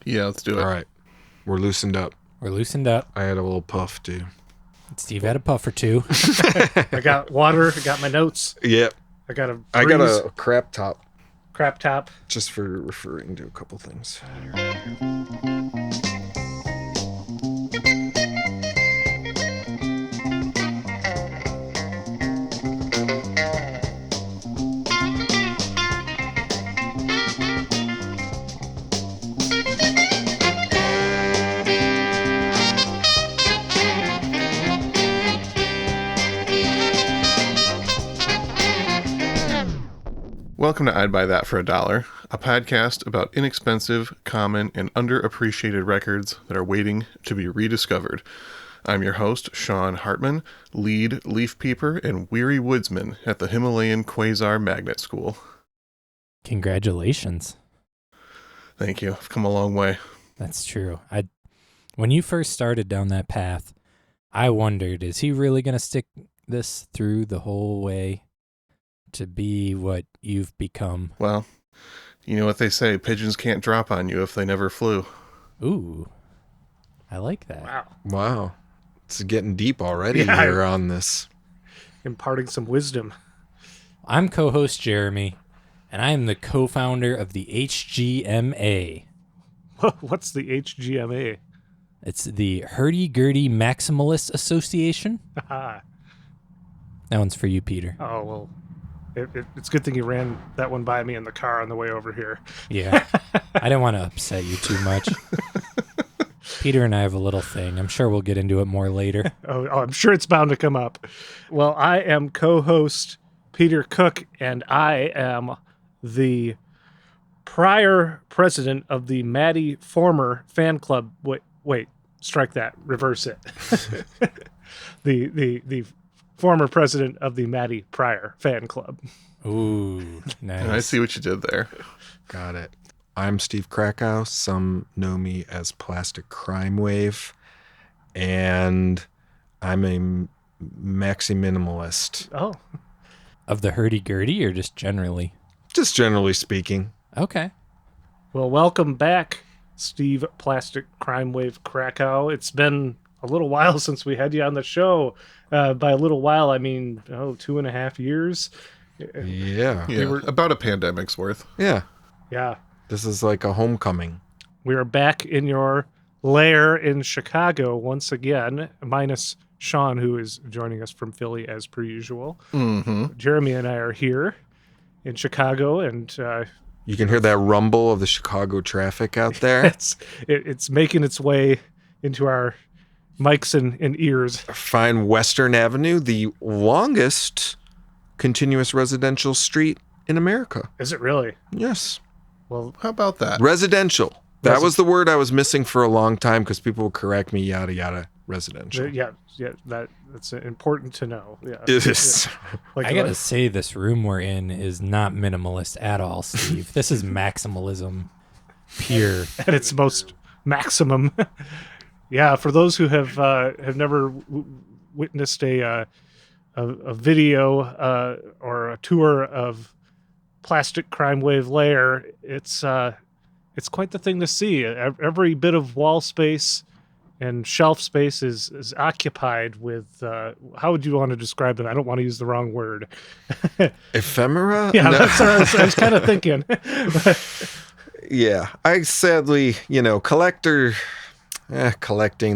Yeah, let's do it. All right. We're loosened up. We're loosened up. I had a little puff, too. Steve had a puff or two. I got water. I got my notes. Yep. I got a crap top. crap top. Just for referring to a couple things. Welcome to I'd Buy That for $1, a podcast about inexpensive, common, and underappreciated records that are waiting to be rediscovered. I'm your host, Sean Hartman, lead leaf peeper and weary woodsman at the Himalayan Quasar Magnet School. Congratulations. Thank you. I've come a long way. That's true. When you first started down that path, I wondered, is he really going to stick this through the whole way to be what you've become? Well, you know what they say, pigeons can't drop on you if they never flew. Ooh, I like that. Wow. It's getting deep already here on this. Imparting some wisdom. I'm co-host Jeremy, and I am the co-founder of the HGMA. What's the HGMA? It's the Hurdy-Gurdy Maximalist Association. That one's for you, Peter. Oh, well, it's a good thing you ran that one by me in the car on the way over here. Yeah, I didn't want to upset you too much. Peter and I have a little thing. I'm sure we'll get into it more later. Oh, I'm sure it's bound to come up. Well, I am co-host Peter Cook, and I am the prior president of the Maddie Former fan club. Wait, strike that. Reverse it. the former president of the Maddie Pryor fan club. Ooh, nice. I see what you did there. Got it. I'm Steve Krakow. Some know me as Plastic Crimewave. And I'm a maxi minimalist. Oh. Of the hurdy-gurdy or just generally? Just generally speaking. Okay. Well, welcome back, Steve Plastic Crimewave Krakow. It's been a little while since we had you on the show. By a little while, I mean, 2.5 years. Yeah. About a pandemic's worth. Yeah. Yeah. This is like a homecoming. We are back in your lair in Chicago once again, minus Sean, who is joining us from Philly as per usual. Mm-hmm. Jeremy and I are here in Chicago, and you can hear that rumble of the Chicago traffic out there. it's making its way into our mics and ears. Find Western Avenue, the longest continuous residential street in America. Is it really? Yes. Well, How about that? Residential. That was the word I was missing for a long time because people would correct me, yada, yada, residential. Yeah, that's important to know. Yeah, It is. Yeah. Like, I gotta say, this room we're in is not minimalist at all, Steve. This is maximalism pure. at its most maximum. Yeah, for those who have never witnessed a video or a tour of Plastic Crimewave Lair, it's quite the thing to see. Every bit of wall space and shelf space is occupied with how would you want to describe it? I don't want to use the wrong word. Ephemera? Yeah, No. that's what I was kind of thinking. Yeah, I sadly, collecting,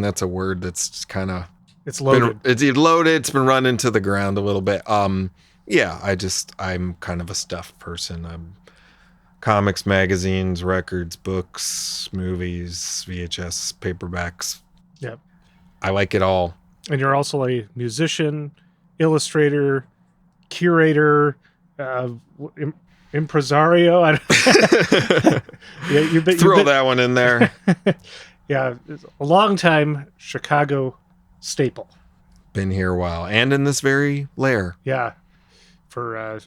that's a word that's kind of... It's loaded. It's loaded. It's been run into the ground a little bit. Yeah, I'm kind of a stuff person. I'm comics, magazines, records, books, movies, VHS, paperbacks. Yep. I like it all. And you're also a musician, illustrator, curator, impresario. Throw that one in there. Yeah, it's a long time Chicago staple. Been here a while, and in this very lair. Yeah, for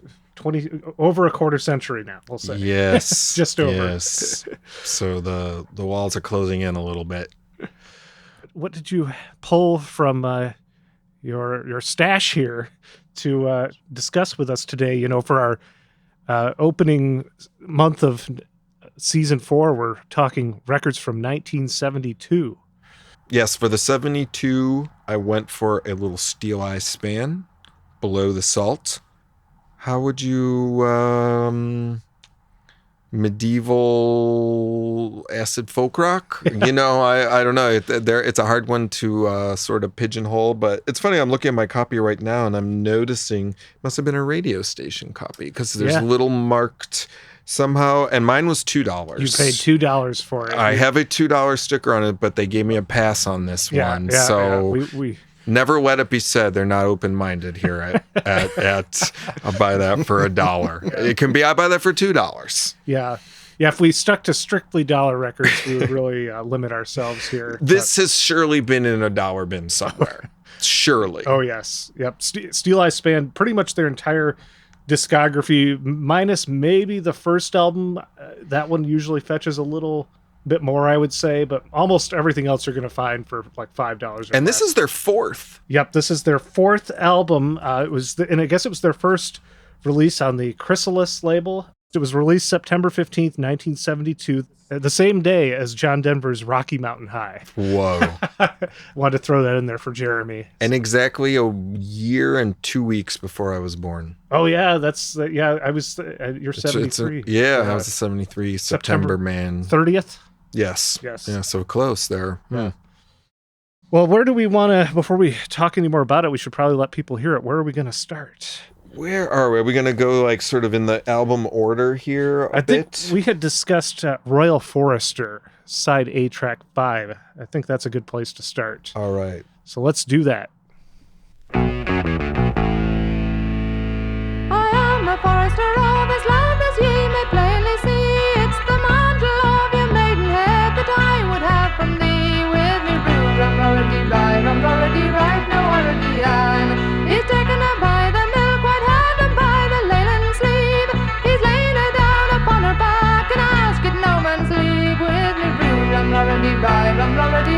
over a quarter century now, we'll say. Yes, Just over. Yes. So the walls are closing in a little bit. What did you pull from your stash here to discuss with us today? For our opening month of season 4, we're talking records from 1972. Yes, for the 72, I went for a little Steeleye Span, Below the Salt. How would you, medieval acid folk rock? You know, I don't know. It's a hard one to sort of pigeonhole, but it's funny. I'm looking at my copy right now and I'm noticing it must have been a radio station copy because there's little marked somehow, and mine was $2. You paid $2 for it. I have a $2 sticker on it, but they gave me a pass on this one. So we never let it be said they're not open-minded here at I'll buy that for $1. It can be I buy that for $2. Yeah. If we stuck to strictly dollar records, we would really limit ourselves here. This has surely been in a dollar bin somewhere. Surely. Oh, yes. Yep. Steeleye Span, pretty much their entire discography, minus maybe the first album. That one usually fetches a little bit more, I would say, but almost everything else you're going to find for like $5. And this is their 4th. Yep, this is their 4th album. And I guess it was their first release on the Chrysalis label. It was released September 15th, 1972, the same day as John Denver's Rocky Mountain High. Whoa. Wanted to throw that in there for Jeremy. And exactly a year and 2 weeks before I was born. Oh, yeah, I was, you're 73. I was a 73 September man. 30th? Yes. Yeah, so close there. Yeah. Well, where do we want to, before we talk any more about it, we should probably let people hear it. Where are we going to start? Where are we? Are we going to go like sort of in the album order here I think we had discussed Royal Forester, side A, track 5. I think that's a good place to start. All right. So let's do that. I am a forester of his land, as ye may plainly see. It's the mantle of your maidenhead that I would have from thee. With me rule, rum-rority right, no wority an. He's taken her by the milk-white hand and by the leyland sleeve. He's laid her down upon her back and asked no man's leave. With me rule, rum-rority right, no wority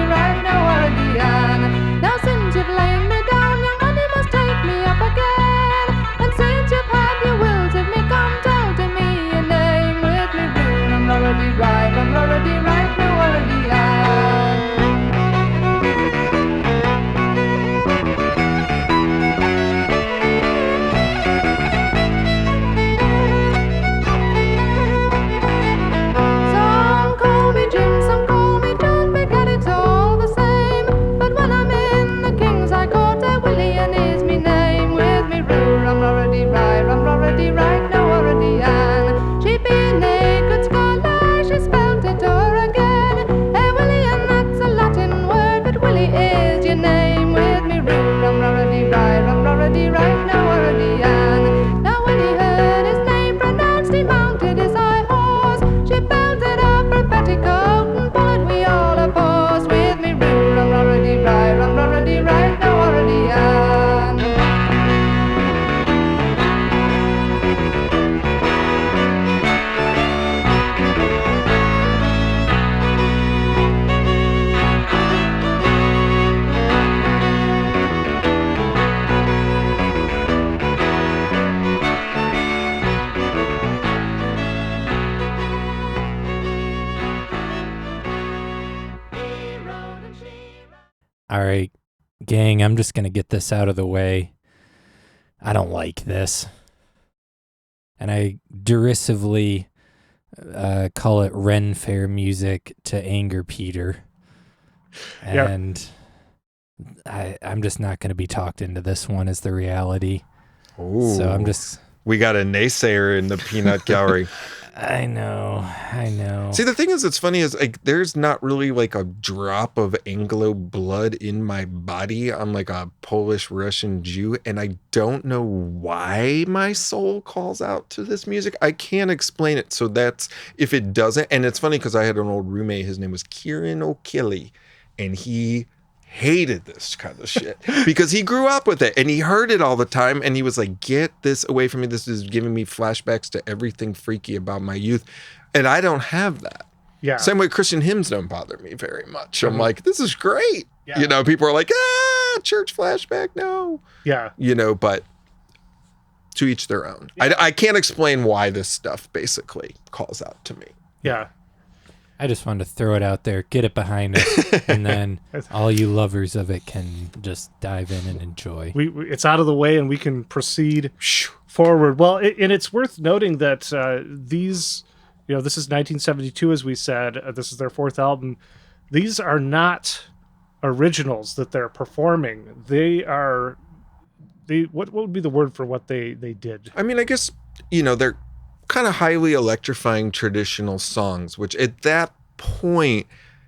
an. Now since you've lain me down, young man, you must take me up again. And since you've had your will of me, come tell to me your name. With me rule, rum-rority right, no wority an. Some call me Jim, some call me John, forget it's all the same. But when I'm in the king's high court, William is me name. With me rule, rum-rority right, no wority an. She be a naked scholar, she spelt it o'er again. Hey William, that's a Latin word, but Willie is your name. With me rule, rum-rority right, no wority an. Now when he heard his name pronounced, he mounted his high horse. She belted up her petticoat and pulled we all a horse. With me rule, rum-rority right, no wority an. All right, gang, I'm just going to get this out of the way. I don't like this. And I derisively call it Ren Fair music to anger Peter. And I'm just not going to be talked into this one is the reality. Ooh. So I'm just... We got a naysayer in the peanut gallery. I know. See, the thing is, it's funny is like there's not really like a drop of Anglo blood in my body. I'm like a Polish Russian Jew, and I don't know why my soul calls out to this music. I can't explain it. So that's if it doesn't. And it's funny because I had an old roommate. His name was Kieran O'Killy, and he hated this kind of shit because he grew up with it and he heard it all the time, and he was like, get this away from me. This is giving me flashbacks to everything freaky about my youth, and I don't have that. Yeah. Same way Christian hymns don't bother me very much. I'm like, this is great. Yeah. You know, people are like, church flashback, no. Yeah. You know, but to each their own. I can't explain why this stuff basically calls out to me. Yeah. I just wanted to throw it out there, get it behind us, and then all you lovers of it can just dive in and enjoy. It's out of the way, and we can proceed forward. Well, and it's worth noting that these, this is 1972, as we said. This is their fourth album. These are not originals that they're performing. What would be the word for what they did? I mean, I guess, they're kind of highly electrifying traditional songs, which at that point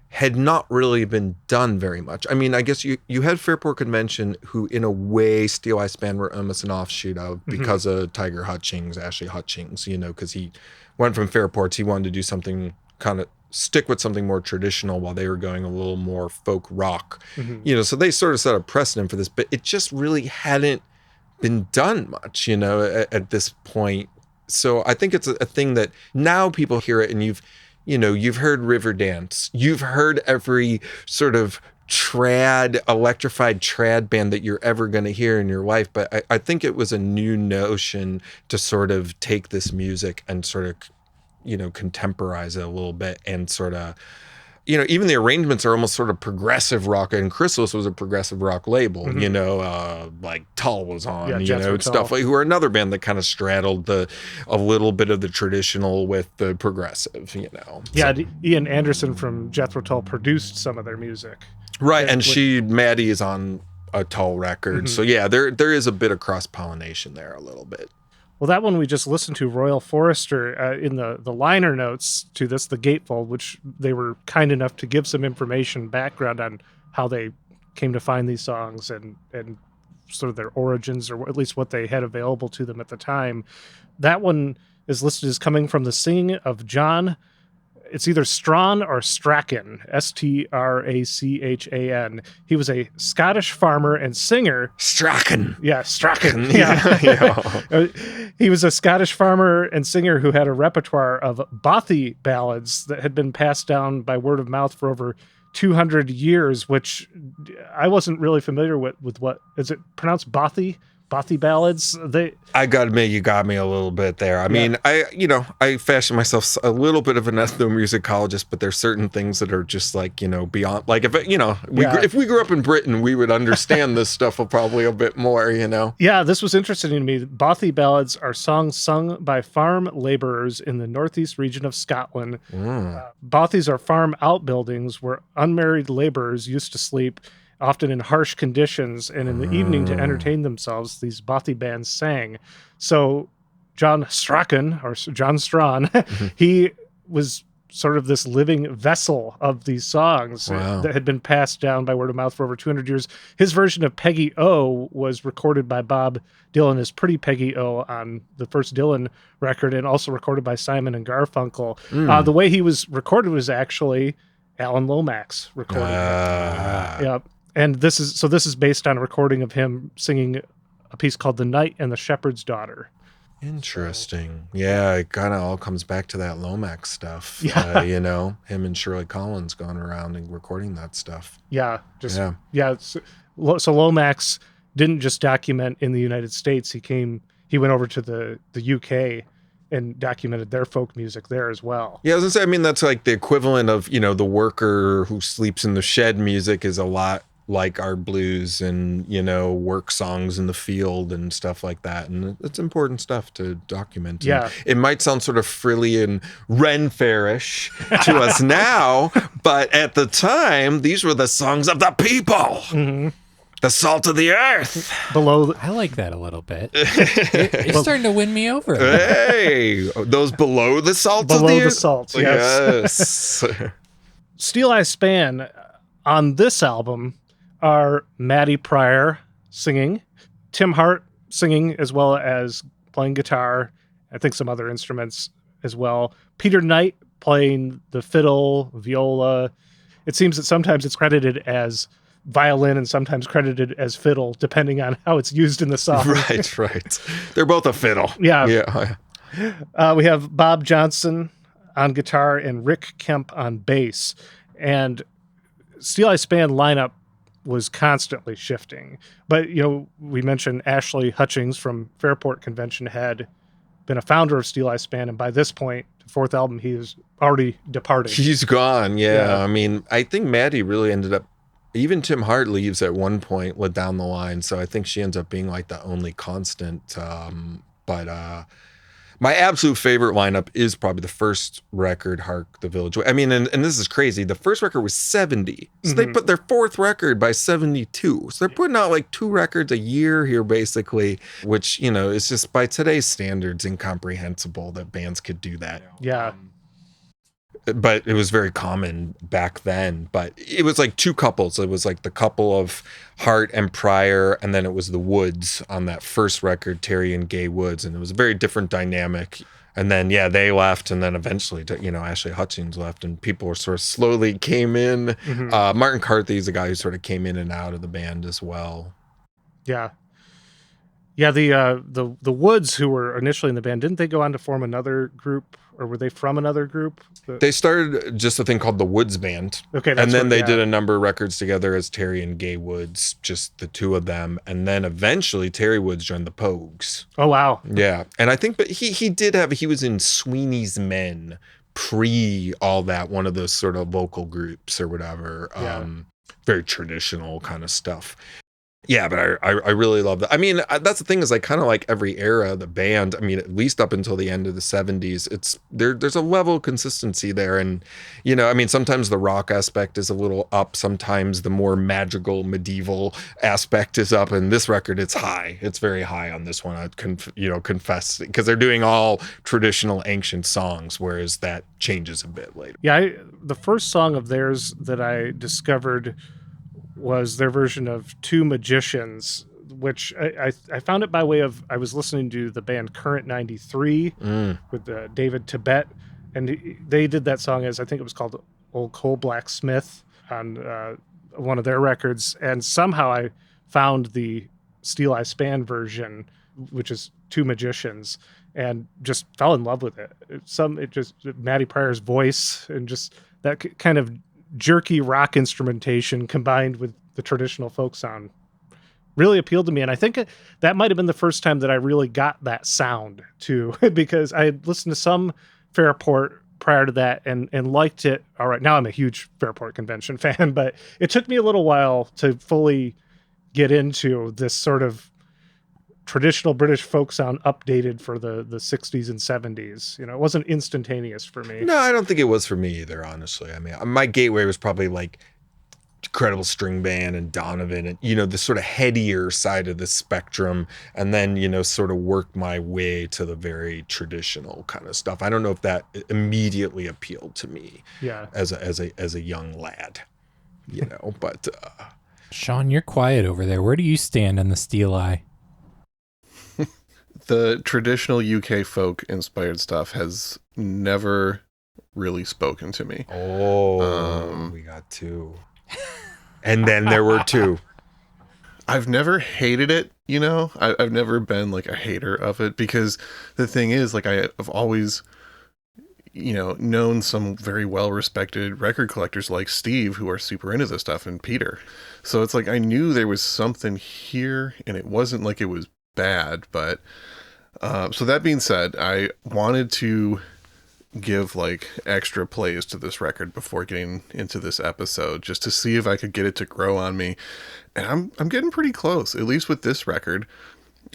had not really been done very much. I mean, I guess you had Fairport Convention, who in a way Steeleye Span were almost an offshoot of because of Tiger Hutchings, Ashley Hutchings, because he went from Fairports. He wanted to do something kind of stick with something more traditional while they were going a little more folk rock, so they sort of set a precedent for this, but it just really hadn't been done much, at this point. So I think it's a thing that now people hear it, and you've heard Riverdance, you've heard every sort of electrified trad band that you're ever going to hear in your life. But I think it was a new notion to sort of take this music and sort of, contemporize it a little bit and sort of, even the arrangements are almost sort of progressive rock, and Chrysalis was a progressive rock label, like Tull was on, stuff like, who are another band that kind of straddled a little bit of the traditional with the progressive, Yeah, so. Ian Anderson from Jethro Tull produced some of their music. Right, and Maddie is on a Tull record. So yeah, there is a bit of cross-pollination there a little bit. Well, that one we just listened to, Royal Forester, in the liner notes to this, The Gatefold, which they were kind enough to give some background on how they came to find these songs and sort of their origins, or at least what they had available to them at the time. That one is listed as coming from the singing of John. It's either Strahan or Strachan, Strachan. He was a Scottish farmer and singer. Strachan. Yeah, Strachan. Yeah. He was a Scottish farmer and singer who had a repertoire of bothy ballads that had been passed down by word of mouth for over 200 years, which I wasn't really familiar with what, is it pronounced bothy? Bothy ballads. I gotta admit, you got me a little bit there. I mean, I fashion myself a little bit of an ethnomusicologist, but there's certain things that are just like, beyond, like if we grew up in Britain, we would understand this stuff probably a bit more, Yeah, this was interesting to me. Bothy ballads are songs sung by farm laborers in the northeast region of Scotland. Bothies are farm outbuildings where unmarried laborers used to sleep, often in harsh conditions, and in the evening to entertain themselves, these bothy bands sang. So John Strachan, or John Strahan, he was sort of this living vessel of these songs that had been passed down by word of mouth for over 200 years. His version of Peggy O was recorded by Bob Dylan as Pretty Peggy O on the first Dylan record, and also recorded by Simon and Garfunkel. The way he was recorded was actually Alan Lomax recorded. Yep. And this is based on a recording of him singing a piece called The Knight and the Shepherd's Daughter. Interesting. Yeah, it kind of all comes back to that Lomax stuff. Yeah. Him and Shirley Collins going around and recording that stuff. Yeah. So Lomax didn't just document in the United States. He went over to the UK and documented their folk music there as well. Yeah, I was gonna say, I mean, that's like the equivalent of, the worker who sleeps in the shed music is a lot like our blues and, work songs in the field and stuff like that. And it's important stuff to document. Yeah. And it might sound sort of frilly and Ren Fairish to us now, but at the time, these were the songs of the people. Mm-hmm. The salt of the earth. I like that a little bit. You're starting to win me over. Hey, those below the salt of the earth. Below the salt, yes. Steeleye Span on this album are Matty Pryor singing, Tim Hart singing, as well as playing guitar, I think some other instruments as well. Peter Knight playing the fiddle, viola. It seems that sometimes it's credited as violin and sometimes credited as fiddle, depending on how it's used in the song. Right. They're both a fiddle. Yeah. We have Bob Johnson on guitar and Rick Kemp on bass. And Steeleye Span lineup was constantly shifting. But, we mentioned Ashley Hutchings from Fairport Convention had been a founder of Steeleye Span, and by this point, the fourth album, he is already departed. He's gone. Yeah. I mean, I think Maddie really ended up, even Tim Hart leaves at one point down the line. So I think she ends up being like the only constant. But my absolute favorite lineup is probably the first record, Hark the Village Way. I mean, and this is crazy. The first record was 70. So they put their fourth record by 72. So they're putting out like 2 records a year here, basically, which, you know, is just by today's standards incomprehensible that bands could do that. Yeah. But it was very common back then. But it was like 2 couples. It was like the couple of Hart and Pryor, and then it was the Woods on that first record, Terry and Gay Woods, and it was a very different dynamic. And then, yeah, they left, and then eventually, you know, Ashley Hutchings left, and people were sort of slowly came in. Martin Carthy is a guy who sort of came in and out of the band as well. Yeah. Yeah, the Woods, who were initially in the band, didn't they go on to form another group, or were they from another group? They started just a thing called the Woods Band. Okay, and then they did a number of records together as Terry and Gay Woods, just the 2 of them. And then eventually Terry Woods joined the Pogues. Oh, wow. Yeah. And I think, but he was in Sweeney's Men pre all that, one of those sort of vocal groups or whatever. Yeah. Very traditional kind of stuff. Yeah, but I really love that. I mean, that's the thing, is like kind of like every era of the band. I mean, at least up until the end of the 70s, it's there's a level of consistency there. And, you know, I mean, sometimes the rock aspect is a little up. Sometimes the more magical medieval aspect is up. And this record, it's high. It's very high on this one. I'd confess, because they're doing all traditional ancient songs, whereas that changes a bit later. Yeah, the first song of theirs that I discovered was their version of Two Magicians, which I found it by way of, I was listening to the band Current 93 with David Tibet, and they did that song as, I think it was called Old Coal Blacksmith on one of their records, and somehow I found the Steeleye Span version, which is Two Magicians, and just fell in love with it. Matty Pryor's voice and just that kind of jerky rock instrumentation combined with the traditional folk sound really appealed to me. And I think that might have been the first time that I really got that sound too, because I had listened to some Fairport prior to that and liked it. All right. Now I'm a huge Fairport Convention fan, but it took me a little while to fully get into this sort of traditional British folk sound updated for the 60s and 70s. You know, it wasn't instantaneous for me. No, I don't think it was for me either, honestly. I mean, my gateway was probably like Incredible String Band and Donovan and, you know, the sort of headier side of the spectrum, and then, you know, sort of worked my way to the very traditional kind of stuff. I don't know if that immediately appealed to me as a young lad, you know, but Sean, you're quiet over there. Where do you stand on the Steeleye? The traditional UK folk inspired stuff has never really spoken to me. We got 2. And then there were 2. I've never hated it, you know? I've never been like a hater of it, because the thing is, like, I've always, you know, known some very well-respected record collectors like Steve who are super into this stuff, and Peter. So it's like I knew there was something here, and it wasn't like it was bad, but so that being said, I wanted to give like extra plays to this record before getting into this episode, just to see if I could get it to grow on me, and I'm getting pretty close, at least with this record.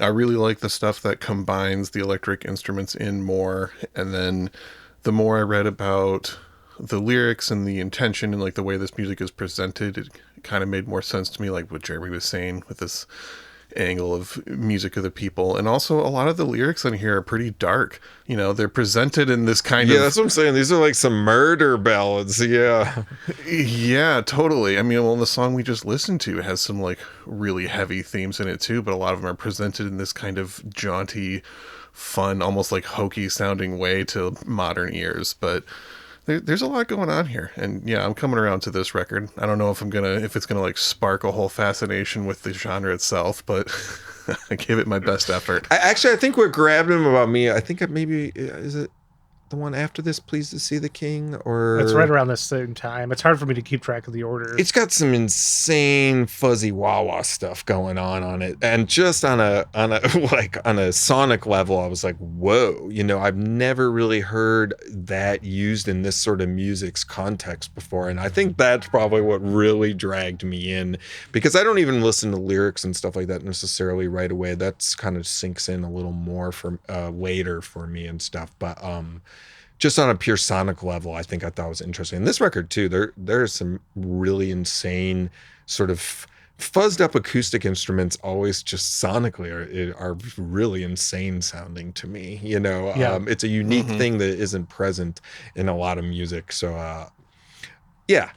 I really like the stuff that combines the electric instruments in more, and then the more I read about the lyrics and the intention and like the way this music is presented, it kind of made more sense to me, like what Jeremy was saying with this angle of music of the people. And also a lot of the lyrics on here are pretty dark, you know, they're presented in this kind of, that's what I'm saying, these are like some murder ballads. Yeah, totally. I mean, well, the song we just listened to has some like really heavy themes in it too, but a lot of them are presented in this kind of jaunty, fun, almost like hokey sounding way to modern ears. But there's a lot going on here, and yeah, I'm coming around to this record. I don't know if it's gonna like spark a whole fascination with the genre itself, but I gave it my best effort. I think what grabbed him about me, I think maybe is it the one after this, Pleased to See the King? Or It's right around the same time. It's hard for me to keep track of the order. it's got some insane fuzzy wah-wah stuff going on it. And just on a like on a sonic level, I was like, whoa, I've never really heard that used in this sort of music's context before. And I think that's probably what really dragged me in, because I don't even listen to lyrics and stuff like that necessarily right away. That's kind of sinks in a little more for later for me and stuff. But just on a pure sonic level, I thought it was interesting. And this record too, there's some really insane sort of fuzzed up acoustic instruments, always just sonically are really insane sounding to me. It's a unique thing that isn't present in a lot of music. So yeah.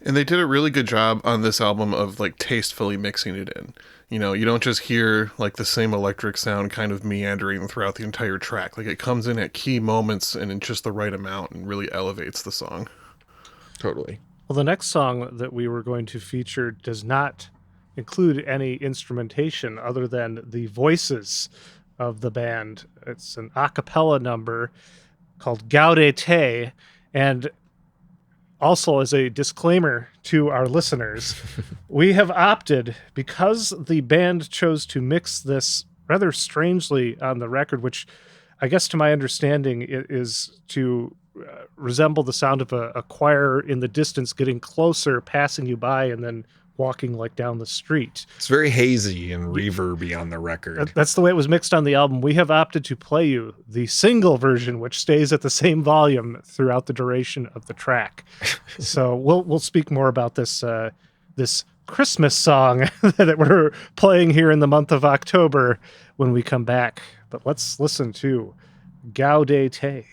And they did a really good job on this album of like tastefully mixing it in. You don't just hear like the same electric sound kind of meandering throughout the entire track. Like it comes in at key moments and in just the right amount and really elevates the song. Totally. Well, the next song that we were going to feature does not include any instrumentation other than the voices of the band. It's an a cappella number called Gaude Te, and also, as a disclaimer to our listeners, we have opted, because the band chose to mix this rather strangely on the record, which I guess to my understanding is to resemble the sound of a choir in the distance getting closer, passing you by, and then walking like down the street. It's very hazy and reverby on the record. That's the way it was mixed on the album. We have opted to play you the single version, which stays at the same volume throughout the duration of the track. So we'll speak more about this this Christmas song that we're playing here in the month of October when we come back. But let's listen to Gaude Te.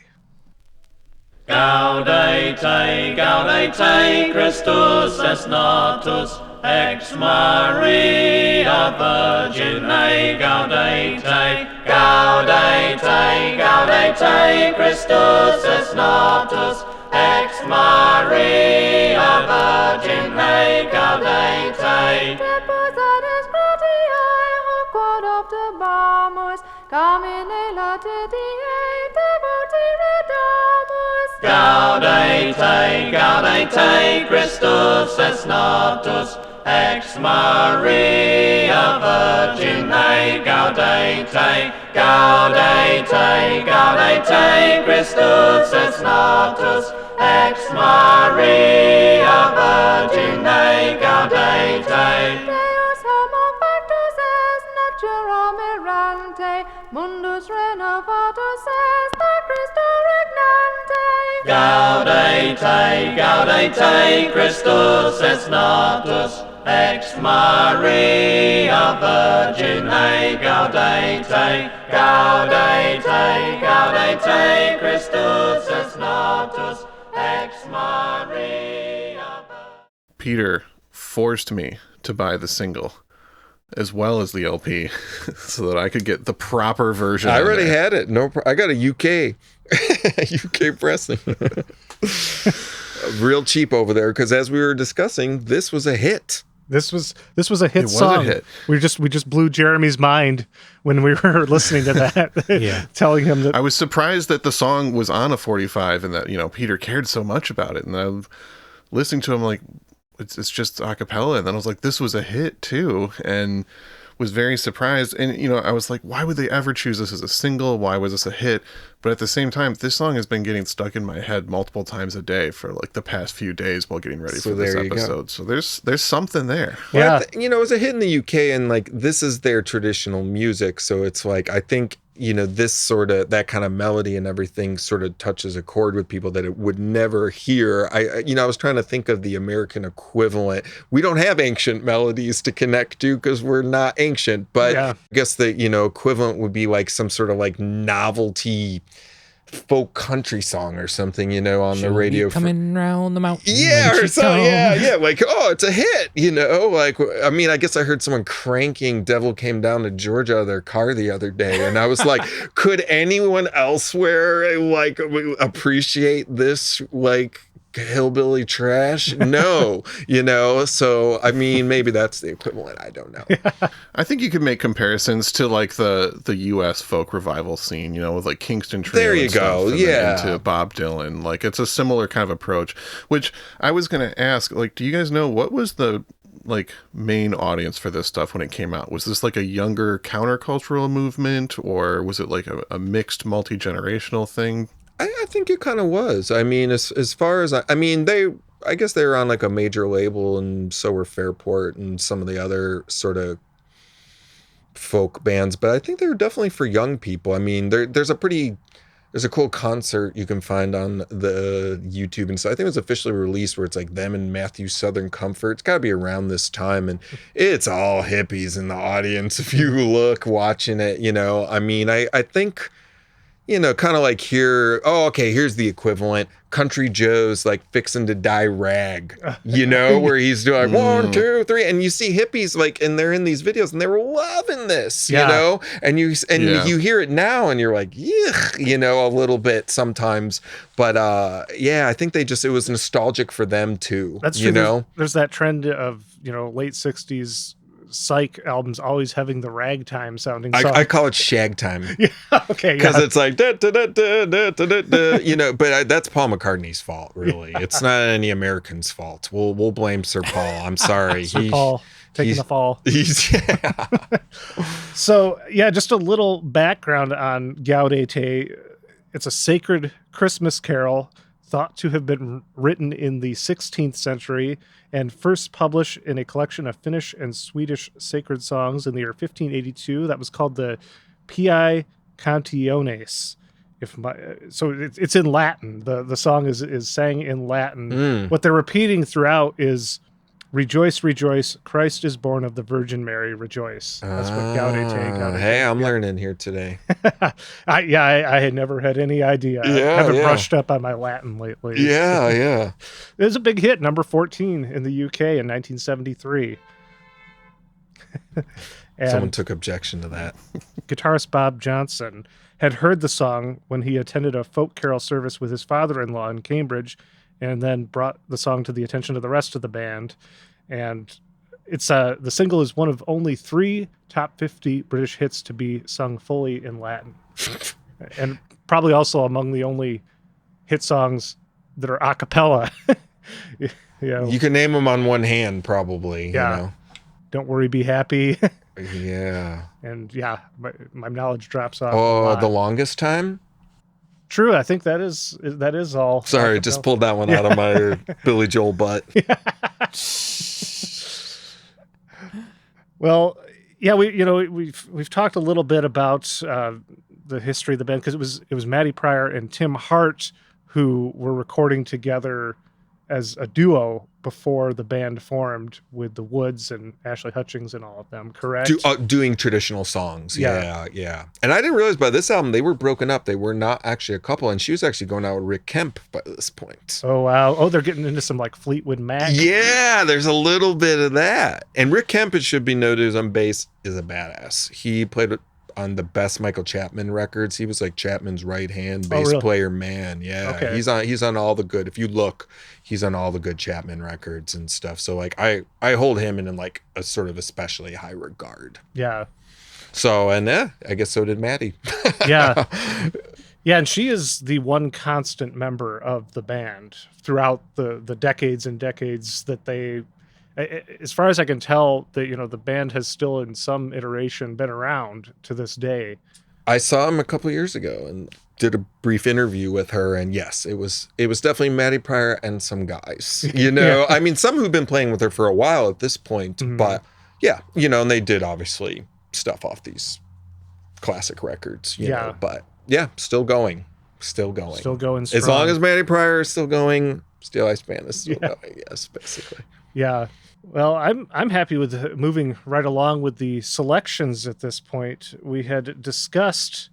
Gaudete, gaudete, Christus es natus, ex Maria Virgine, gaudete, gaudete, gaudete, Christus es natus, ex Maria Virgine, gaudete. Deposatis gratiae hoc quod optabamus, Carmine latitiae devoti redamus. Gaudete, gaudete, Christus es natus, ex Maria Virgine, gaudete, gaudete, gaudete, Christus es natus, ex Maria Virgine, gaudete. Deus homo factus est natura mirante, mundus renovatus est a Christo regnante. Gaudete, gaudete, Christus es natus, ex Maria Virgine, gaudete, gaudete, gaudete, Christus es natus, ex Maria. Peter forced me to buy the single as well as the LP so that I could get the proper version. I already had it. I got a UK UK pressing. Real cheap over there, because as we were discussing, this was a hit. This was a hit It was a song. hit. We just blew Jeremy's mind when we were listening to that. Yeah. Telling him that I was surprised that the song was on a 45 and that, Peter cared so much about it. And I'm listening to him like, it's just a cappella. And then I was like, this was a hit too. And was very surprised. And, I was like, why would they ever choose this as a single? Why was this a hit? But at the same time, this song has been getting stuck in my head multiple times a day for like the past few days while getting ready for this episode. So there's something there. Well, it was a hit in the UK, and like this is their traditional music. So it's like, I think, this sort of, that kind of melody and everything sort of touches a chord with people that it would never hear. I was trying to think of the American equivalent. We don't have ancient melodies to connect to because we're not ancient, but I guess the, equivalent would be like some sort of like novelty folk country song or something, on the radio. Coming round the mountain. Yeah, or something. Yeah. Like, oh, it's a hit, Like, I mean, I guess I heard someone cranking "Devil Came Down to Georgia" out of their car the other day, and I was like, could anyone elsewhere like appreciate this like hillbilly trash? No, you know. So I mean, maybe that's the equivalent. I don't know. I think you could make comparisons to like the U.S. folk revival scene, you know, with like Kingston Trio. There you and stuff, go. and then Yeah. into Bob Dylan. Like it's a similar kind of approach. Which I was going to ask, like, do you guys know what was the like main audience for this stuff when it came out? Was this like a younger countercultural movement, or was it like a mixed multi-generational thing? I think it kind of was. I mean, as far as I mean, I guess they were on like a major label, and so were Fairport and some of the other sort of folk bands. But I think they were definitely for young people. I mean, there's a cool concert you can find on the YouTube, and so I think it was officially released where it's like them and Matthew Southern Comfort. It's got to be around this time, and it's all hippies in the audience. If you look watching it, you know, I mean, I think, you know, kind of like here, oh, okay, here's the equivalent. Country Joe's like fixing to dye rag, you know, where he's doing like 1, 2, 3, and you see hippies like, and they're in these videos and they were loving this, you know, and you hear it now and you're like, yeah, you know, a little bit sometimes, but yeah, I think it was nostalgic for them too. That's true. You know, there's that trend of, you know, late 60s psych albums always having the ragtime sounding song. I call it shag time. Yeah, okay, because it's like da, da, da, da, da, da, da, you know, but that's Paul McCartney's fault, really. It's not any American's fault. We'll blame Sir Paul. I'm sorry. Sir Paul taking the fall. Yeah. So yeah, just a little background on Gaudete. It's a sacred Christmas carol thought to have been written in the 16th century and first published in a collection of Finnish and Swedish sacred songs in the year 1582. That was called the Pii Cantiones. So it's in Latin. The song is sang in Latin. What they're repeating throughout is "Rejoice, rejoice! Christ is born of the Virgin Mary. Rejoice." That's what Gaudete. Hey, I'm learning here today. I had never had any idea. I haven't brushed up on my Latin lately. Yeah. It was a big hit, number 14 in the UK in 1973. And someone took objection to that. Guitarist Bob Johnson had heard the song when he attended a folk carol service with his father-in-law in Cambridge, and then brought the song to the attention of the rest of the band. And it's the single is one of only 3 top 50 British hits to be sung fully in Latin, and probably also among the only hit songs that are a cappella. You know, you can name them on one hand, probably. Yeah. You know? Don't Worry, Be Happy. Yeah. And yeah, my knowledge drops off. Oh, The Longest Time. True, I think that is all. Sorry, just pulled that one out of my Billy Joel butt. Well, yeah, we've talked a little bit about the history of the band, because it was Matty Pryor and Tim Hart who were recording together as a duo before the band formed, with the Woods and Ashley Hutchings and all of them, correct? Doing traditional songs. Yeah. And I didn't realize by this album they were broken up. They were not actually a couple, and she was actually going out with Rick Kemp by this point. Oh, wow. Oh, they're getting into some like Fleetwood Mac. Yeah, there's a little bit of that. And Rick Kemp, it should be noted, on bass, is a badass. He played on the best Michael Chapman records. He was like Chapman's right-hand bass player, man. Yeah. Okay. He's on all the good, if you look, he's on all the good Chapman records and stuff. So like I hold him in like a sort of especially high regard. Yeah. So, and I guess so did Maddie. Yeah. Yeah, and she is the one constant member of the band throughout the decades and decades that they, as far as I can tell, that, you know, the band has still in some iteration been around to this day. I saw him a couple of years ago and did a brief interview with her, and yes, it was definitely Matty Pryor and some guys, you know. I mean, some who've been playing with her for a while at this point, but yeah, you know, and they did obviously stuff off these classic records, you know, but yeah, still going strong. As long as Matty Pryor is still going, Steeleye Span is still going. Yes, basically. Yeah. Well, I'm happy with moving right along with the selections at this point. We had discussed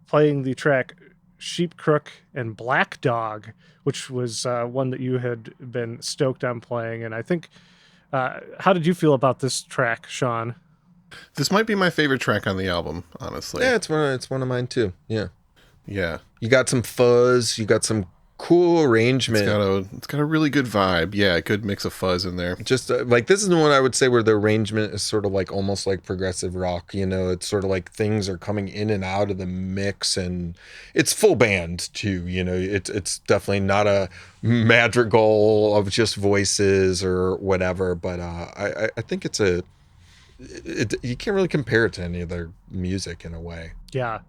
playing the track Sheep Crook and Black Dog, which was one that you had been stoked on playing. And I think, how did you feel about this track, Sean? This might be my favorite track on the album, honestly. Yeah, it's one of mine too. Yeah. Yeah. You got some fuzz, you got some cool arrangement. It's got a really good vibe. Yeah, a good mix of fuzz in there. Just like this is the one I would say where the arrangement is sort of like almost like progressive rock. You know, it's sort of like things are coming in and out of the mix, and it's full band too. You know, it's definitely not a madrigal of just voices or whatever. But I think you can't really compare it to any other music in a way. Yeah.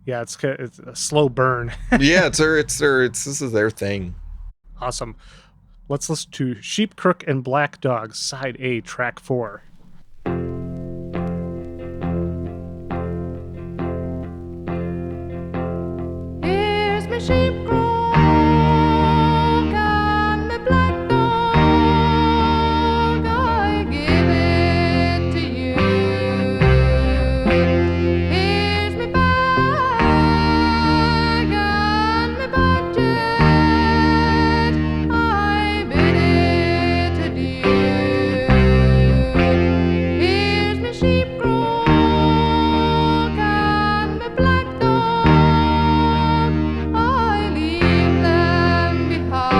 Yeah, it's a slow burn. Yeah, this is their thing. Awesome. Let's listen to Sheep, Crook, and Black Dog, Side A, Track 4. Here's my sheep crook and my black dog. I give it to you. Here's my bag and my budget. I bid it adieu. Here's my sheep crook and my black dog. I leave them behind.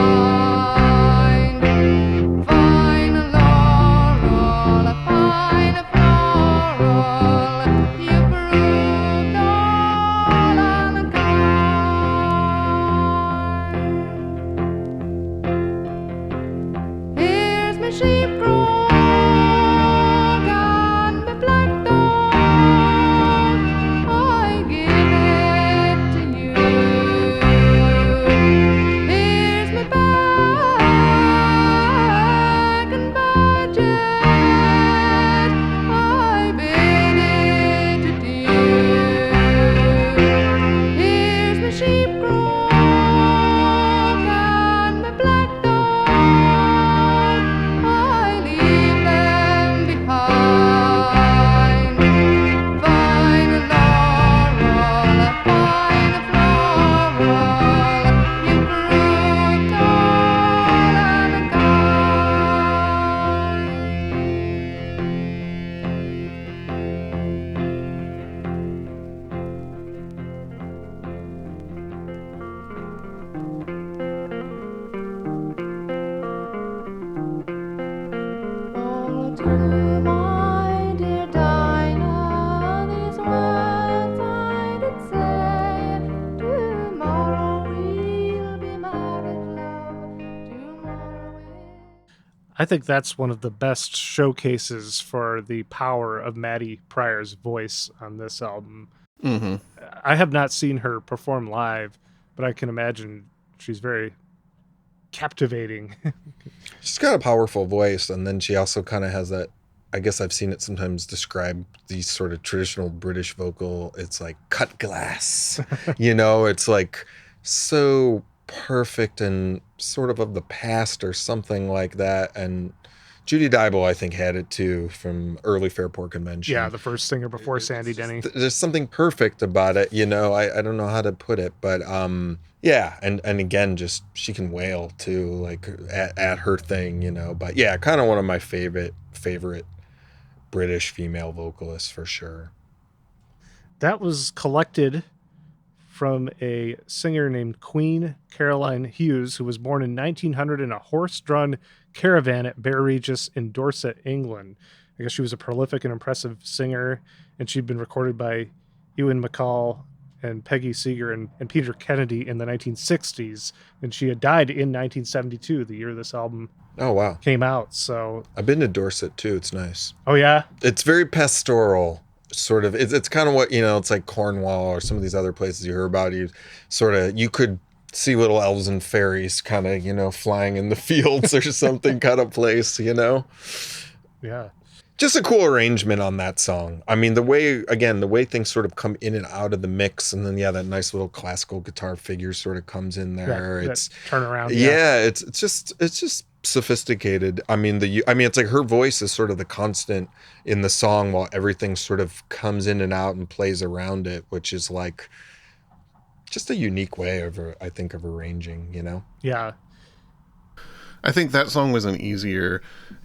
Fine laurel, a fine floral, you proved all unkind. Here's my sheep crook and my black dog. I give it to you. Here's my bag and budget. I bid it adieu. Here's my sheep crook and my black dog. I leave them behind. Fine laurel, a fine floral, you proved all Oh, to my dear Dinah, these words I did say. Tomorrow we'll be married, love. Tomorrow we'll... I think that's one of the best showcases for the power of Maddie Pryor's voice on this album. Mm-hmm. I have not seen her perform live, but I can imagine she's very captivating. She's got a powerful voice, and then she also kind of has that. I guess I've seen it sometimes describe these sort of traditional British vocal. It's like cut glass, you know. It's like so perfect and sort of the past or something like that. And Judy Dybel, I think, had it too from early Fairport Convention. Yeah, the first singer before Sandy Denny. There's something perfect about it, you know. I don't know how to put it, but yeah, and again, just she can wail too, like at her thing, you know. But yeah, kind of one of my favorite British female vocalists for sure. That was collected from a singer named Queen Caroline Hughes, who was born in 1900 in a horse-drawn caravan at Bear Regis in Dorset, England. I guess she was a prolific and impressive singer, and she'd been recorded by Ewan MacColl and Peggy Seeger and Peter Kennedy in the 1960s, and she had died in 1972, the year this album Oh wow, came out. So I've been to Dorset too. It's nice. oh yeah, It's very pastoral, sort of. It's kind of what, you know. It's like Cornwall or some of these other places you hear about. You could see little elves and fairies kind of, you know, flying in the fields or something kind of place, you know. yeah. Just a cool arrangement on that song. I mean, the way things sort of come in and out of the mix, and then that nice little classical guitar figure sort of comes in there. That turnaround. Yeah, it's just sophisticated. I mean, it's like her voice is sort of the constant in the song while everything sort of comes in and out and plays around it, which is like just a unique way of arranging, you know? Yeah. I think that song was an easier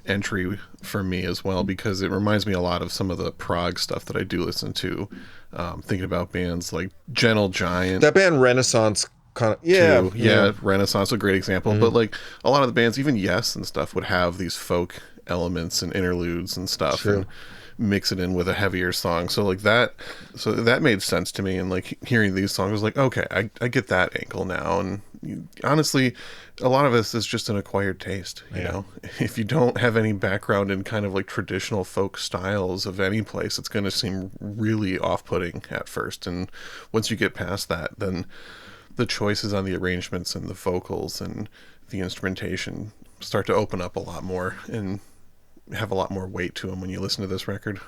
entry for me as well, because it reminds me a lot of some of the prog stuff that I do listen to. Thinking about bands like Gentle Giant. That band Renaissance kind of, yeah, too. Yeah, Renaissance, a great example. But like a lot of the bands, even Yes and stuff, would have these folk elements and interludes and stuff. True. And mix it in with a heavier song. So like that, so that made sense to me. And like hearing these songs was like, okay, I get that angle now. And honestly, a lot of this is just an acquired taste. You know, if you don't have any background in kind of like traditional folk styles of any place, it's going to seem really off-putting at first. And once you get past that, then the choices on the arrangements and the vocals and the instrumentation start to open up a lot more and have a lot more weight to them when you listen to this record.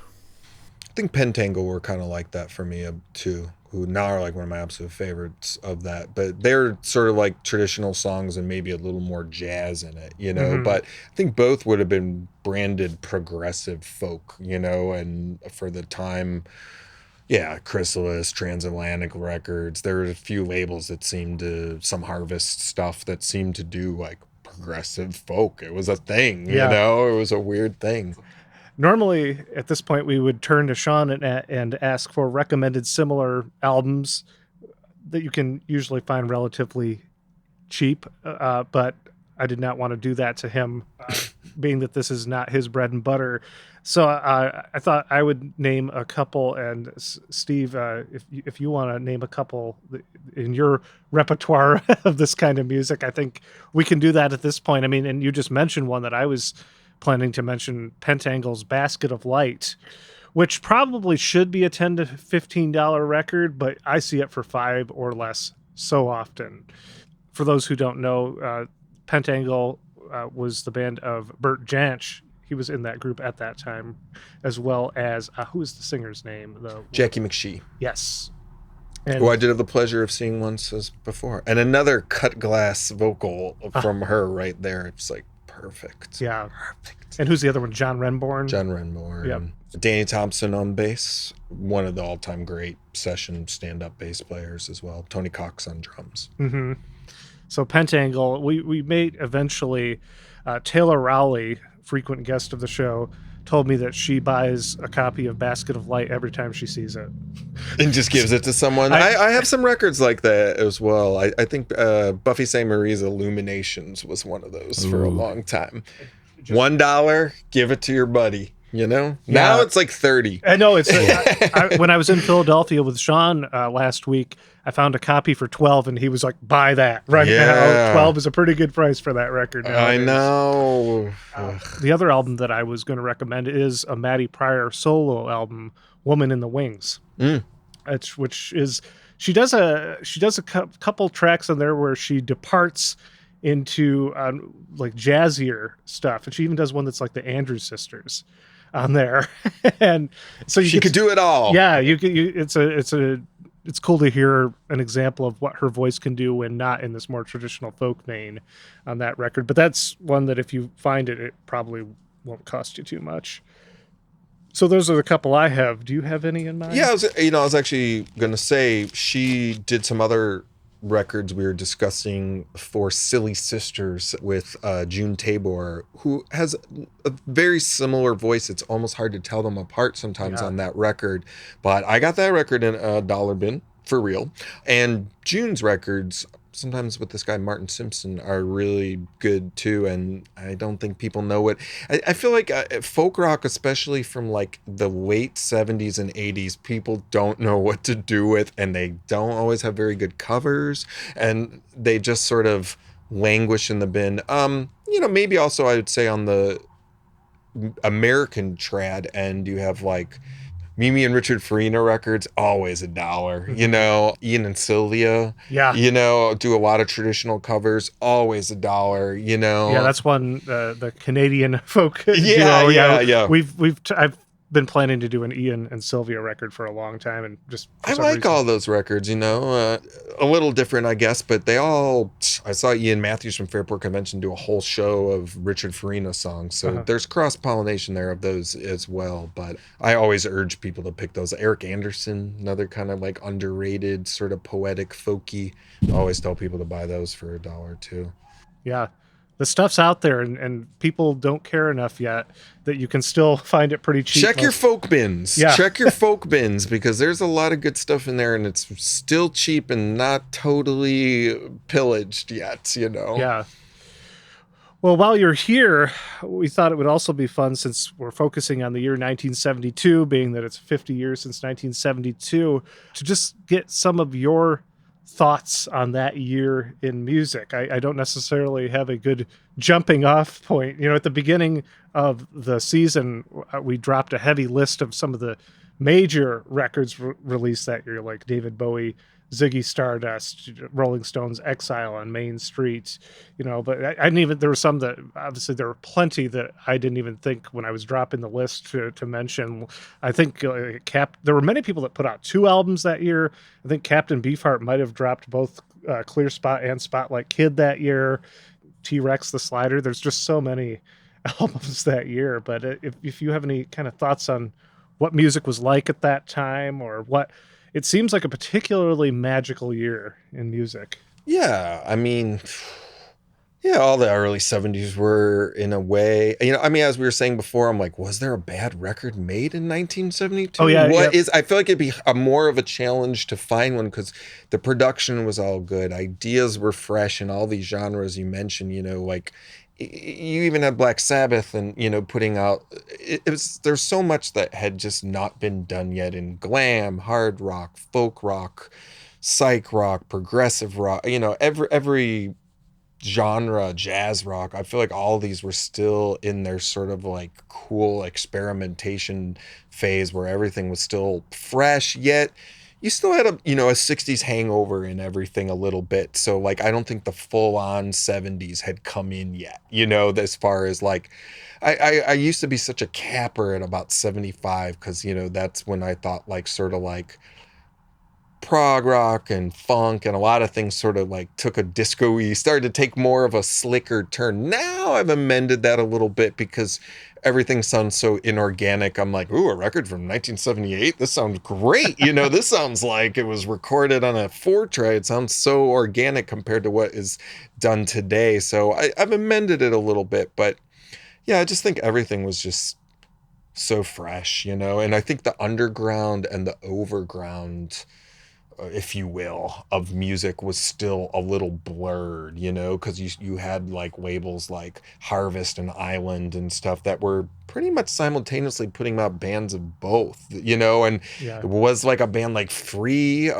I think Pentangle were kind of like that for me too, who now are like one of my absolute favorites of that. But they're sort of like traditional songs and maybe a little more jazz in it, you know. But I think both would have been branded progressive folk, you know, and for the time, Chrysalis, Transatlantic Records. There were a few labels that seemed to, some Harvest stuff that seemed to do like progressive folk. It was a thing, you know. It was a weird thing. Normally, at this point, we would turn to Sean and ask for recommended similar albums that you can usually find relatively cheap, but I did not want to do that to him, being that this is not his bread and butter. So I thought I would name a couple, and Steve, if you want to name a couple in your repertoire of this kind of music, I think we can do that at this point. I mean, and you just mentioned one that I was planning to mention, Pentangle's Basket of Light, which probably should be a $10 to $15 record, but I see it for $5 or less so often. For those who don't know, Pentangle was the band of Bert Jansch. He was in that group at that time, as well as who is the singer's name? Jackie McShee. Yes. Who I did have the pleasure of seeing once as before. And another cut glass vocal from her right there. It's like perfect. Yeah. Perfect. And who's the other one? John Renbourn? John Renbourn. Yep. Danny Thompson on bass. One of the all-time great session stand-up bass players as well. Tony Cox on drums. Mm-hmm. So Pentangle, we made eventually. Taylor Rowley, frequent guest of the show, told me that she buys a copy of Basket of Light every time she sees it. And just gives it to someone. I have some records like that as well. I think Buffy St. Marie's Illuminations was one of those for a long time. $1, give it to your buddy. You know, now it's like 30. I know it's when I was in Philadelphia with Sean last week, I found a copy for 12, and he was like, "Buy that right now." 12 is a pretty good price for that record. Nowadays. I know. The other album that I was going to recommend is a Maddie Pryor solo album, "Woman in the Wings," which is she does a couple tracks on there where she departs into like jazzier stuff, and she even does one that's like the Andrews Sisters on there. And so she could do it all. Yeah, it's cool to hear an example of what her voice can do when not in this more traditional folk vein on that record. But that's one that if you find it, it probably won't cost you too much. So those are the couple I have. Do you have any in mind? Yeah, I was actually going to say she did some other records we were discussing for Silly Sisters with June Tabor, who has a very similar voice. It's almost hard to tell them apart sometimes on that record, but I got that record in a dollar bin for real. And June's records, sometimes with this guy Martin Simpson, are really good too, and I don't think people know it. I feel like folk rock, especially from like the late 70s and 80s, people don't know what to do with, and they don't always have very good covers, and they just sort of languish in the bin. Maybe also I would say on the American trad end, you have like Mimi and Richard Farina records, always $1. You know, Ian and Sylvia, do a lot of traditional covers, always $1. You know, that's one the Canadian folk. Yeah. I've been planning to do an Ian and Sylvia record for a long time, and just I like all those records. You know, a little different, I guess, but they all. I saw Ian Matthews from Fairport Convention do a whole show of Richard Farina songs, so there's cross pollination there of those as well. But I always urge people to pick those. Eric Anderson, another kind of like underrated, sort of poetic, folky. I always tell people to buy those for $1 too. Yeah. the stuff's out there, and people don't care enough yet that you can still find it pretty cheap. Check your folk bins. Yeah. Check your folk bins, because there's a lot of good stuff in there, and it's still cheap and not totally pillaged yet, you know? Yeah. Well, while you're here, we thought it would also be fun, since we're focusing on the year 1972, being that it's 50 years since 1972, to just get some of your thoughts on that year in music. I don't necessarily have a good jumping off point. You know, at the beginning of the season, we dropped a heavy list of some of the major records released that year, like David Bowie, Ziggy Stardust, Rolling Stones, Exile on Main Street, you know, but I didn't even, there were some that, obviously there were plenty that I didn't even think when I was dropping the list to mention. I think there were many people that put out 2 albums that year. I think Captain Beefheart might have dropped both Clear Spot and Spotlight Kid that year. T-Rex the Slider. There's just so many albums that year. But if you have any kind of thoughts on what music was like at that time, or what, it seems like a particularly magical year in music. Yeah, I mean, yeah, all the early 70s were, in a way, you know, I mean, as we were saying before, I'm like, was there a bad record made in 1972? Oh, yeah. I feel like it'd be more of a challenge to find one, because the production was all good. Ideas were fresh in all these genres you mentioned, you know, like you even had Black Sabbath and, you know, putting out, there's so much that had just not been done yet in glam, hard rock, folk rock, psych rock, progressive rock, you know, every genre, jazz rock. I feel like all these were still in their sort of like cool experimentation phase, where everything was still fresh, yet you still had a 60s hangover in everything a little bit. So like, I don't think the full on 70s had come in yet, you know, as far as like, I used to be such a capper at about 75, because, you know, that's when I thought like sort of like prog rock and funk and a lot of things sort of like took a disco-y, started to take more of a slicker turn. Now I've amended that a little bit, because everything sounds so inorganic. I'm like, ooh, a record from 1978? This sounds great. You know, this sounds like it was recorded on a 4-tray. It sounds so organic compared to what is done today. So I've amended it a little bit, but yeah, I just think everything was just so fresh, you know? And I think the underground and the overground, if you will, of music was still a little blurred, you know, because you had like labels like Harvest and Island and stuff that were pretty much simultaneously putting out bands of both, you know, and it was like a band like Free,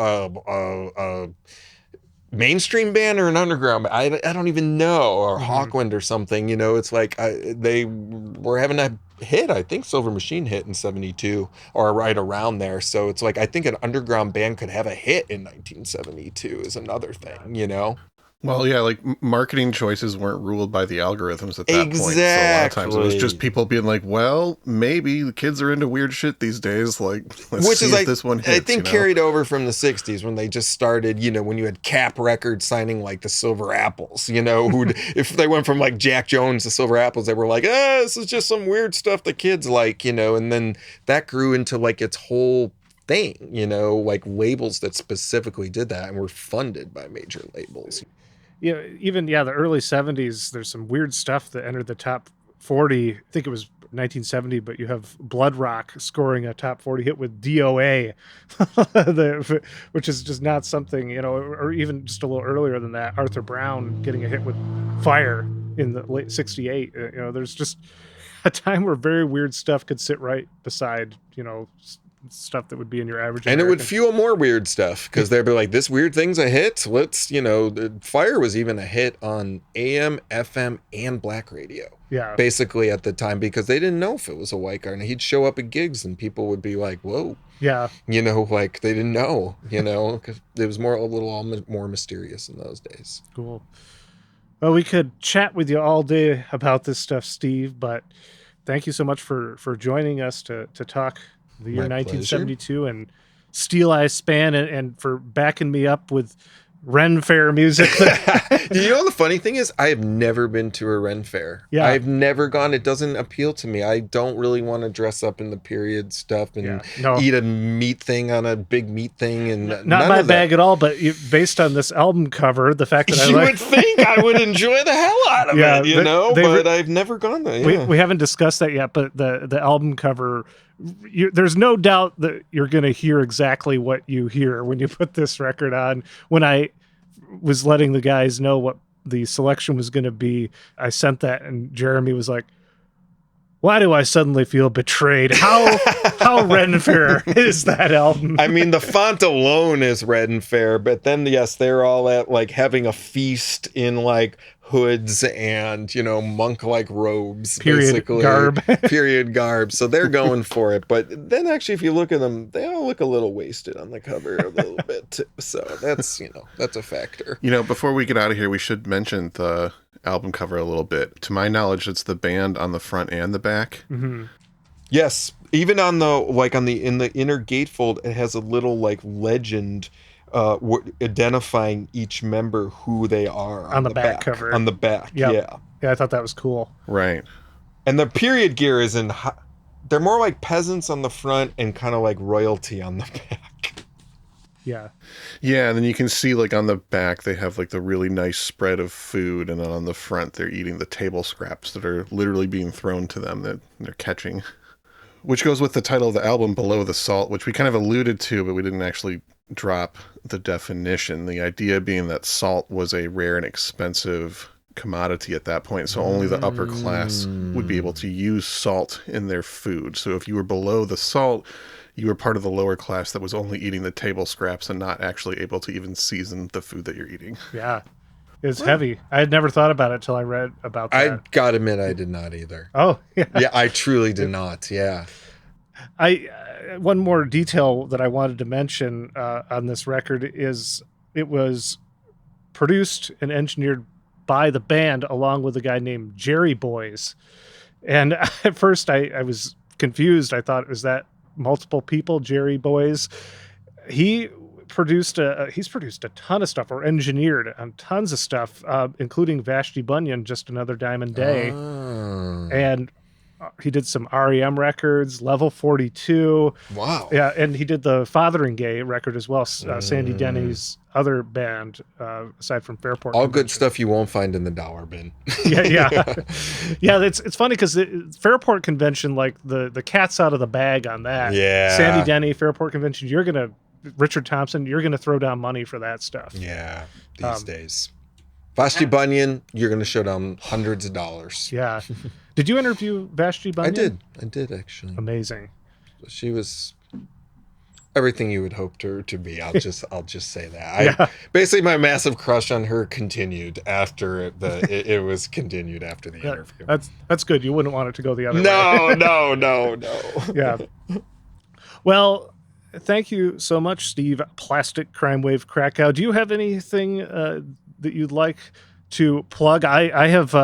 mainstream band or an underground band, I don't even know, or Hawkwind or something, you know. It's like they were having a hit, I think Silver Machine hit in 72 or right around there. So it's like, I think an underground band could have a hit in 1972 is another thing, you know. Well, yeah, like marketing choices weren't ruled by the algorithms at that point. So a lot of times it was just people being like, well, maybe the kids are into weird shit these days. Like, let's see if this one hits. I think carried over from the 60s when they just started, you know, when you had Cap Records signing like the Silver Apples, you know, if they went from like Jack Jones to Silver Apples, they were like, this is just some weird stuff the kids like, you know, and then that grew into like its whole thing, you know, like labels that specifically did that and were funded by major labels. Yeah, even the early 70s, there's some weird stuff that entered the top 40. I think it was 1970, but you have Blood Rock scoring a top 40 hit with DOA, which is just not something, you know, or even just a little earlier than that, Arthur Brown getting a hit with Fire in the late 68. You know, there's just a time where very weird stuff could sit right beside, you know, stuff that would be in your average and American. It would fuel more weird stuff, because they'd be like, this weird thing's a hit, let's, you know, Fire was even a hit on AM, FM, and black radio, basically at the time, because they didn't know if it was a white guy, and he'd show up at gigs and people would be like, whoa, you know, like they didn't know, you know, because it was a little more mysterious in those days. Cool. Well, we could chat with you all day about this stuff, Steve, but thank you so much for joining us to talk the year 1972 and Steeleye Span, and for backing me up with Ren Fair music. You know, the funny thing is, I have never been to a Ren Fair. Yeah. I've never gone. It doesn't appeal to me. I don't really want to dress up in the period stuff and eat a meat thing on a big meat thing. And not my bag at all, but based on this album cover, the fact that I would think I would enjoy the hell out of it, you know, but I've never gone there. Yeah. We haven't discussed that yet, but the album cover, there's no doubt that you're going to hear exactly what you hear when you put this record on. When I was letting the guys know what the selection was going to be, I sent that, and Jeremy was like, why do I suddenly feel betrayed? How Ren Fair is that album? I mean, the font alone is Ren Fair, but then, yes, they're all at like having a feast in like hoods and, you know, monk-like robes, basically. Period garb. So they're going for it. But then actually, if you look at them, they all look a little wasted on the cover a little bit too. So that's, you know, that's a factor. You know, before we get out of here, we should mention the album cover a little bit. To my knowledge, it's the band on the front and the back. Mm-hmm. Yes. Even on the, like in the inner gatefold, it has a little like legend identifying each member who they are on the back cover. On the back, yeah. Yeah, I thought that was cool. Right. And the period gear is they're more like peasants on the front and kind of like royalty on the back. Yeah. Yeah, and then you can see like on the back they have like the really nice spread of food, and then on the front they're eating the table scraps that are literally being thrown to them that they're catching. Which goes with the title of the album, Below the Salt, which we kind of alluded to, but we didn't actually drop the definition. The idea being that salt was a rare and expensive commodity at that point, so only the upper class would be able to use salt in their food. So if you were below the salt, you were part of the lower class that was only eating the table scraps and not actually able to even season the food that you're eating. Yeah. It's heavy. I had never thought about it till I read about that. I gotta admit, I did not either. Oh, yeah. Yeah, I truly did not. Yeah. One more detail that I wanted to mention on this record is it was produced and engineered by the band along with a guy named Jerry Boys. And at first I was confused. I thought, is that multiple people, Jerry Boys? He's produced a ton of stuff, or engineered on tons of stuff, including Vashti Bunyan, Just Another Diamond Day. Oh. And he did some REM records, Level 42. Wow. Yeah, and he did the Fotheringay record as well, Sandy Denny's other band, aside from Fairport. All good stuff you won't find in the dollar bin. Yeah. It's funny because Fairport Convention, like the cat's out of the bag on that. Yeah. Sandy Denny, Fairport Convention, Richard Thompson, you're gonna throw down money for that stuff. Yeah, these days. Vashti Bunyan, you're going to show down hundreds of dollars. Yeah. Did you interview Vashti Bunyan? I did actually. Amazing. She was everything you would hope her to be. I'll just say that. Basically, my massive crush on her continued after it was continued after the interview. That's good. You wouldn't want it to go the other way. No. Yeah. Well, thank you so much, Steve. Plastic Crimewave Krakow. Do you have anything that you'd like to plug? I have.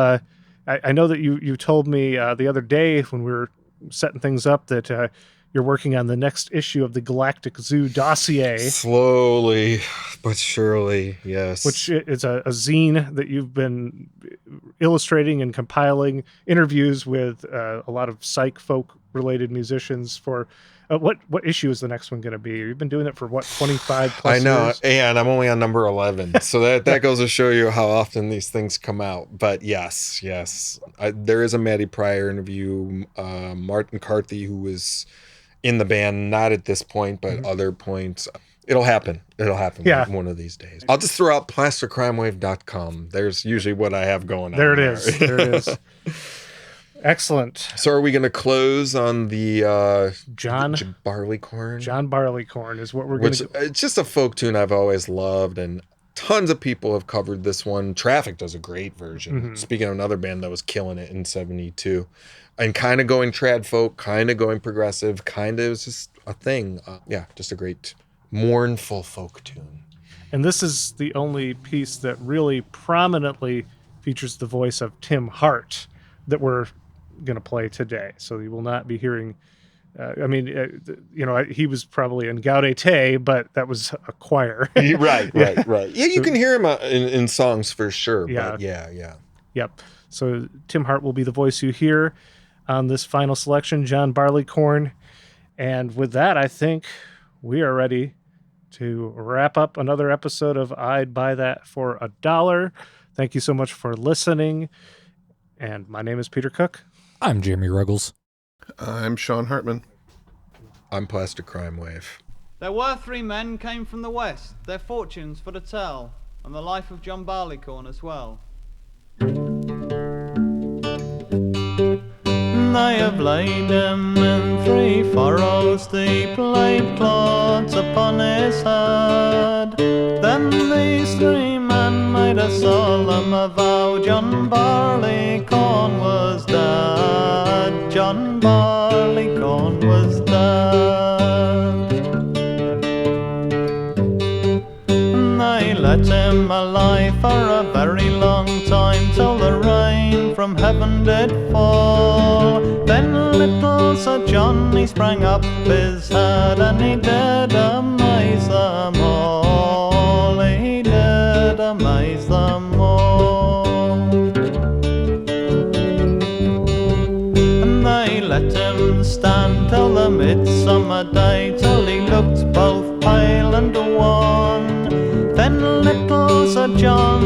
I know that you told me the other day when we were setting things up that you're working on the next issue of the Galactic Zoo dossier. Slowly but surely, yes. Which is a zine that you've been illustrating and compiling interviews with a lot of psych folk related musicians for. What issue is the next one going to be? You've been doing it for 25 plus years? I know, years? and I'm only on number 11, so that goes to show you how often these things come out. But yes, there is a Matty Pryor interview. Martin Carthy, who was in the band, not at this point, but other points. It'll happen. One of these days. I'll just throw out plastercrimewave.com. There's usually what I have going on. There it is. Excellent. So are we going to close on the John Barleycorn? John Barleycorn is what we're going to. It's just a folk tune I've always loved, and tons of people have covered this one. Traffic does a great version. Mm-hmm. Speaking of another band that was killing it in '72, and kind of going trad folk, kind of going progressive, kind of was just a thing. Just a great mournful folk tune. And this is the only piece that really prominently features the voice of Tim Hart that we're going to play today. So you will not be hearing He was probably in Gaudete, but that was a choir. Right. Yeah, you can hear him in songs for sure. Yeah. But yeah. Yep. So Tim Hart will be the voice you hear on this final selection, John Barleycorn. And with that, I think we are ready to wrap up another episode of I'd Buy That for $1. Thank you so much for listening. And my name is Peter Cook. I'm Jeremy Ruggles. I'm Sean Hartman. I'm Plastic Crimewave. There were 3 men came from the west, their fortunes for to tell, and the life of John Barleycorn as well. They have laid him in 3 furrows deep, laid clods upon his head. Then these 3 men made a solemn vow, John Barleycorn was dead, John Barleycorn was dead. And they let him alive for a very long time, till the rain from heaven did fall. Then little Sir John, he sprang up his head, and he did amaze them all, he did amaze them all. And they let him stand till the midsummer day, till he looked both pale and wan. Then little Sir John,